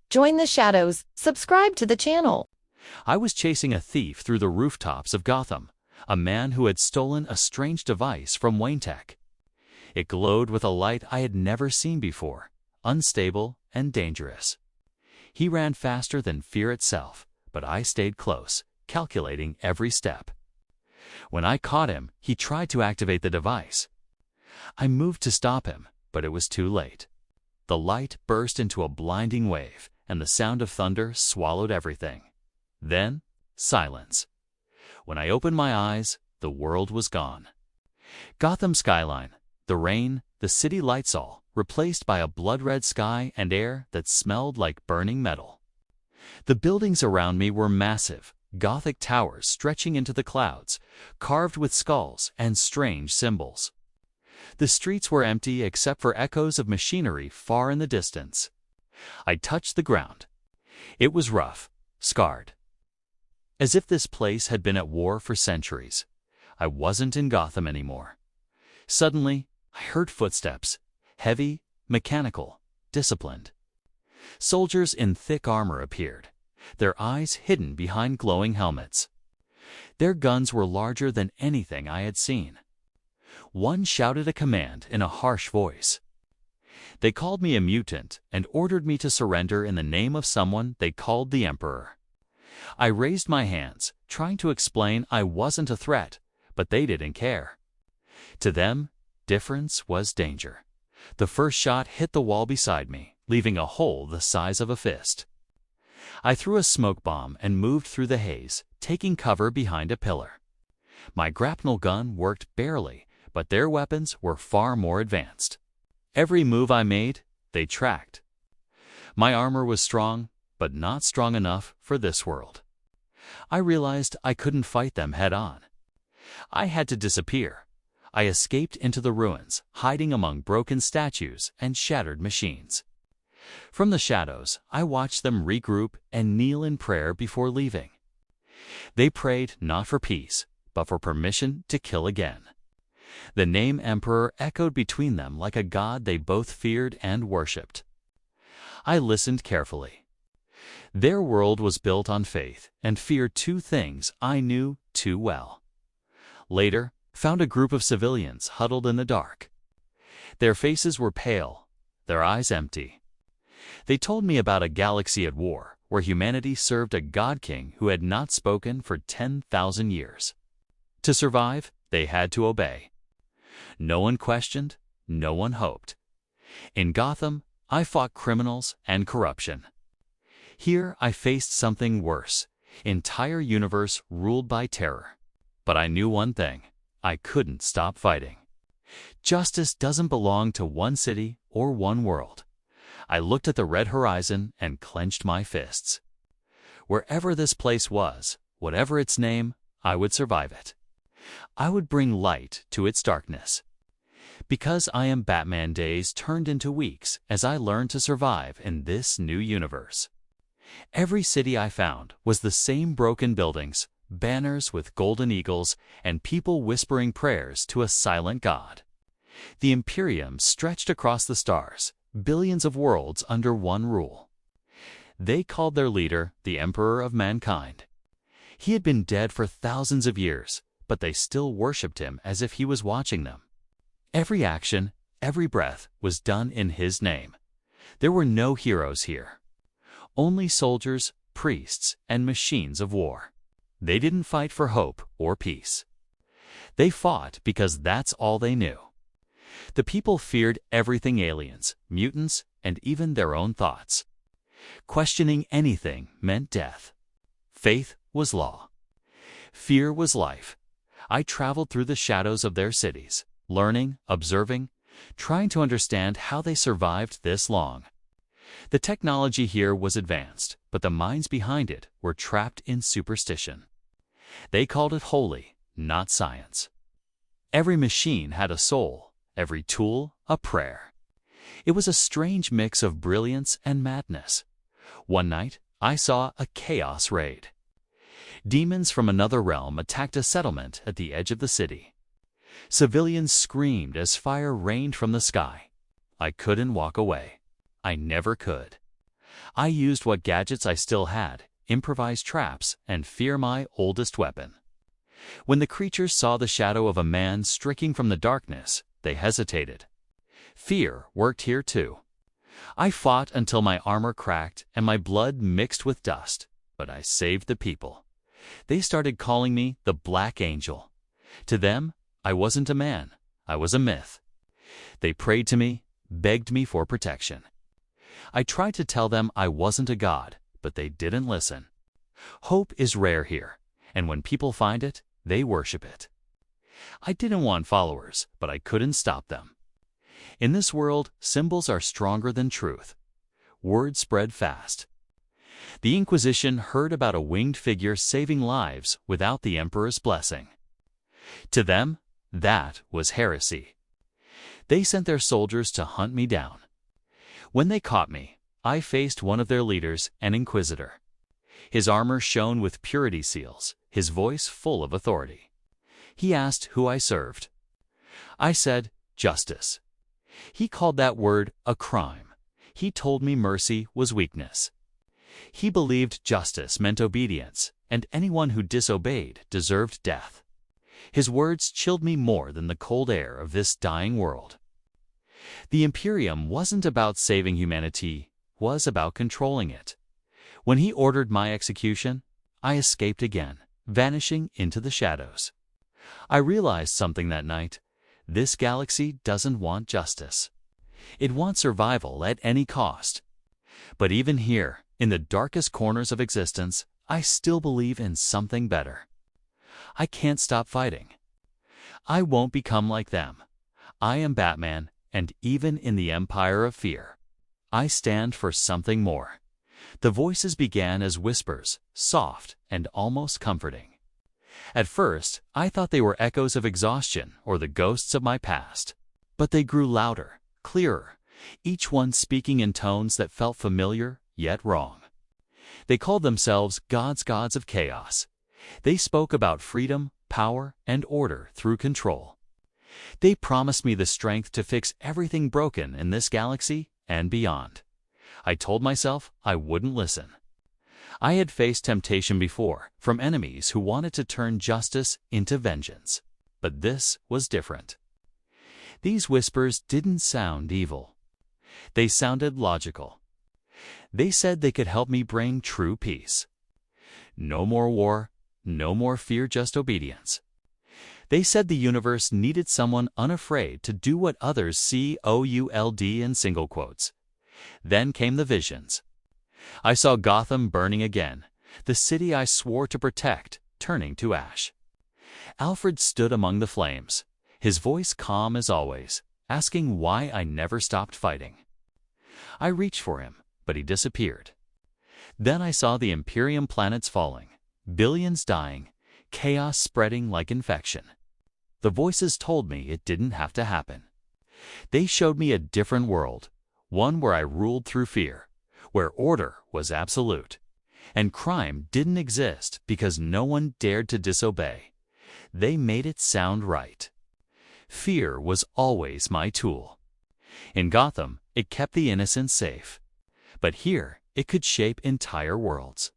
Join the shadows. Subscribe to the channel. I was chasing a thief through the rooftops of Gotham, a man who had stolen a strange device from Wayne-Tech. It glowed with a light I had never seen before, unstable and dangerous. He ran faster than fear itself, but I stayed close, calculating every step. When I caught him, he tried to activate the device. I moved to stop him, but it was too late. The light burst into a blinding wave, and the sound of thunder swallowed everything. Then, silence. When I opened my eyes, the world was gone. Gotham skyline, the rain, the city lights all, replaced by a blood-red sky and air that smelled like burning metal. The buildings around me were massive, Gothic towers stretching into the clouds, carved with skulls and strange symbols. The streets were empty except for echoes of machinery far in the distance. I touched the ground. It was rough, scarred. As if this place had been at war for centuries. I wasn't in Gotham anymore. Suddenly, I heard footsteps, heavy, mechanical, disciplined. Soldiers in thick armor appeared, their eyes hidden behind glowing helmets. Their guns were larger than anything I had seen. One shouted a command in a harsh voice. They called me a mutant and ordered me to surrender in the name of someone they called the Emperor. I raised my hands, trying to explain I wasn't a threat, but they didn't care. To them, difference was danger. The first shot hit the wall beside me, leaving a hole the size of a fist. I threw a smoke bomb and moved through the haze, taking cover behind a pillar. My grapnel gun worked barely, but their weapons were far more advanced. Every move I made, they tracked. My armor was strong, but not strong enough for this world. I realized I couldn't fight them head-on. I had to disappear. I escaped into the ruins, hiding among broken statues and shattered machines. From the shadows, I watched them regroup and kneel in prayer before leaving. They prayed not for peace, but for permission to kill again. The name Emperor echoed between them like a god they both feared and worshipped. I listened carefully. Their world was built on faith and feared two things I knew too well. Later, found a group of civilians huddled in the dark. Their faces were pale, their eyes empty. They told me about a galaxy at war where humanity served a god-king who had not spoken for 10,000 years. To survive, they had to obey. No one questioned, no one hoped. In Gotham, I fought criminals and corruption. Here I faced something worse, entire universe ruled by terror. But I knew one thing, I couldn't stop fighting. Justice doesn't belong to one city or one world. I looked at the red horizon and clenched my fists. Wherever this place was, whatever its name, I would survive it. I would bring light to its darkness. Because I am Batman, days turned into weeks as I learned to survive in this new universe. Every city I found was the same broken buildings, banners with golden eagles, and people whispering prayers to a silent god. The Imperium stretched across the stars, billions of worlds under one rule. They called their leader the Emperor of Mankind. He had been dead for thousands of years, but they still worshipped him as if he was watching them. Every action, every breath was done in his name. There were no heroes here. Only soldiers, priests, and machines of war. They didn't fight for hope or peace. They fought because that's all they knew. The people feared everything: aliens, mutants, and even their own thoughts. Questioning anything meant death. Faith was law. Fear was life. I traveled through the shadows of their cities, learning, observing, trying to understand how they survived this long. The technology here was advanced, but the minds behind it were trapped in superstition. They called it holy, not science. Every machine had a soul, every tool a prayer. It was a strange mix of brilliance and madness. One night, I saw a chaos raid. Demons from another realm attacked a settlement at the edge of the city. Civilians screamed as fire rained from the sky. I couldn't walk away. I never could. I used what gadgets I still had, improvised traps, and fear my oldest weapon. When the creatures saw the shadow of a man streaking from the darkness, they hesitated. Fear worked here too. I fought until my armor cracked and my blood mixed with dust, but I saved the people. They started calling me the Black Angel. To them, I wasn't a man, I was a myth. They prayed to me, begged me for protection. I tried to tell them I wasn't a god, but they didn't listen. Hope is rare here, and when people find it, they worship it. I didn't want followers, but I couldn't stop them. In this world, symbols are stronger than truth. Word spread fast. The Inquisition heard about a winged figure saving lives without the emperor's blessing. To them, that was heresy. They sent their soldiers to hunt me down. When they caught me, I faced one of their leaders, an inquisitor. His armor shone with purity seals, his voice full of authority. He asked who I served. I said, justice. He called that word a crime. He told me mercy was weakness. He believed justice meant obedience, and anyone who disobeyed deserved death. His words chilled me more than the cold air of this dying world. The Imperium wasn't about saving humanity, was about controlling it. When he ordered my execution, I escaped again, vanishing into the shadows. I realized something that night. This galaxy doesn't want justice. It wants survival at any cost. But even here, in the darkest corners of existence, I still believe in something better. I can't stop fighting. I won't become like them. I am Batman, and even in the empire of fear, I stand for something more. The voices began as whispers, soft and almost comforting. At first, I thought they were echoes of exhaustion or the ghosts of my past. But they grew louder, clearer, each one speaking in tones that felt familiar yet wrong. They called themselves gods of chaos. They spoke about freedom, power, and order through control. They promised me the strength to fix everything broken in this galaxy and beyond. I told myself I wouldn't listen. I had faced temptation before, from enemies who wanted to turn justice into vengeance. But this was different. These whispers didn't sound evil. They sounded logical. They said they could help me bring true peace. No more war, no more fear, just obedience. They said the universe needed someone unafraid to do what others could in single quotes. Then came the visions. I saw Gotham burning again, the city I swore to protect, turning to ash. Alfred stood among the flames, his voice calm as always, asking why I never stopped fighting. I reached for him, but he disappeared. Then I saw the Imperium planets falling, billions dying, chaos spreading like infection. The voices told me it didn't have to happen. They showed me a different world, one where I ruled through fear, where order was absolute, and crime didn't exist because no one dared to disobey. They made it sound right. Fear was always my tool. In Gotham, it kept the innocent safe. But here, it could shape entire worlds.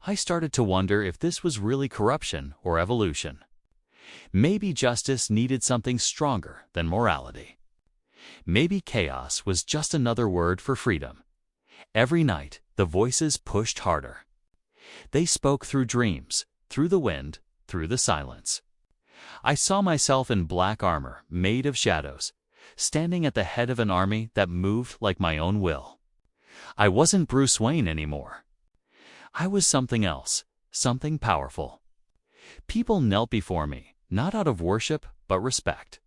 I started to wonder if this was really corruption or evolution. Maybe justice needed something stronger than morality. Maybe chaos was just another word for freedom. Every night, the voices pushed harder. They spoke through dreams, through the wind, through the silence. I saw myself in black armor, made of shadows, standing at the head of an army that moved like my own will. I wasn't Bruce Wayne anymore. I was something else, something powerful. People knelt before me, not out of worship, but respect.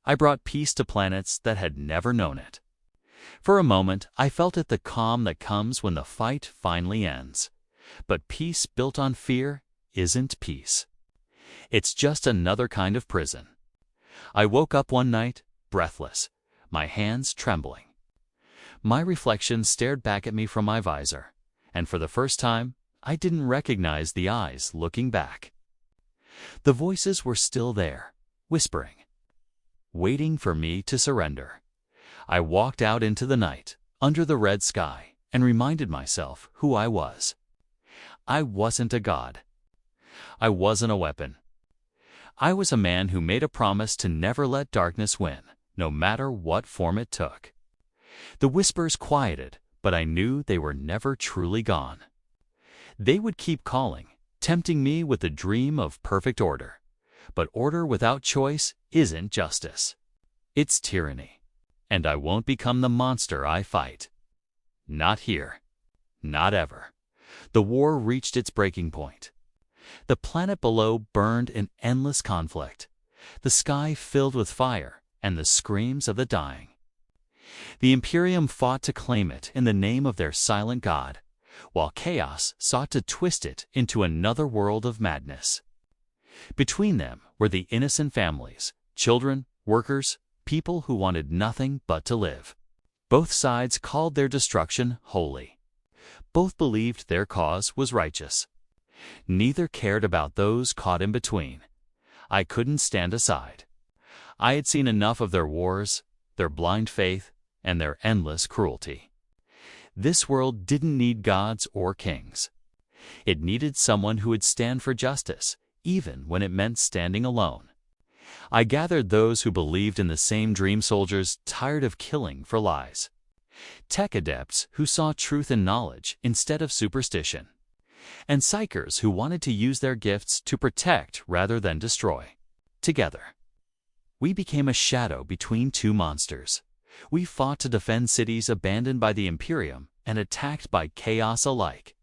I brought peace to planets that had never known it. For a moment, I felt the calm that comes when the fight finally ends. But peace built on fear isn't peace. It's just another kind of prison. I woke up one night, breathless, my hands trembling. My reflection stared back at me from my visor, and for the first time, I didn't recognize the eyes looking back. The voices were still there, whispering, waiting for me to surrender. I walked out into the night, under the red sky, and reminded myself who I was. I wasn't a god. I wasn't a weapon. I was a man who made a promise to never let darkness win, no matter what form it took. The whispers quieted, but I knew they were never truly gone. They would keep calling, tempting me with the dream of perfect order. But order without choice isn't justice. It's tyranny. And I won't become the monster I fight. Not here. Not ever. The war reached its breaking point. The planet below burned in endless conflict, the sky filled with fire and the screams of the dying. The Imperium fought to claim it in the name of their silent god, while chaos sought to twist it into another world of madness. Between them were the innocent families, children, workers, people who wanted nothing but to live. Both sides called their destruction holy. Both believed their cause was righteous. Neither cared about those caught in between. I couldn't stand aside. I had seen enough of their wars, their blind faith, and their endless cruelty. This world didn't need gods or kings. It needed someone who would stand for justice, even when it meant standing alone. I gathered those who believed in the same dream soldiers tired of killing for lies. Tech adepts who saw truth in knowledge instead of superstition. And psychers who wanted to use their gifts to protect rather than destroy. Together, we became a shadow between two monsters. We fought to defend cities abandoned by the Imperium and attacked by chaos alike.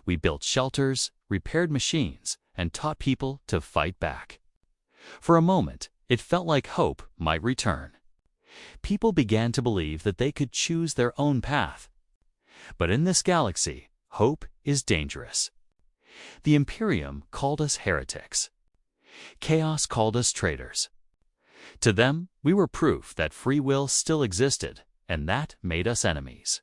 We built shelters, repaired machines, and taught people to fight back. For a moment, it felt like hope might return. People began to believe that they could choose their own path. But in this galaxy, hope is dangerous. The Imperium called us heretics. Chaos called us traitors. To them, we were proof that free will still existed, and that made us enemies.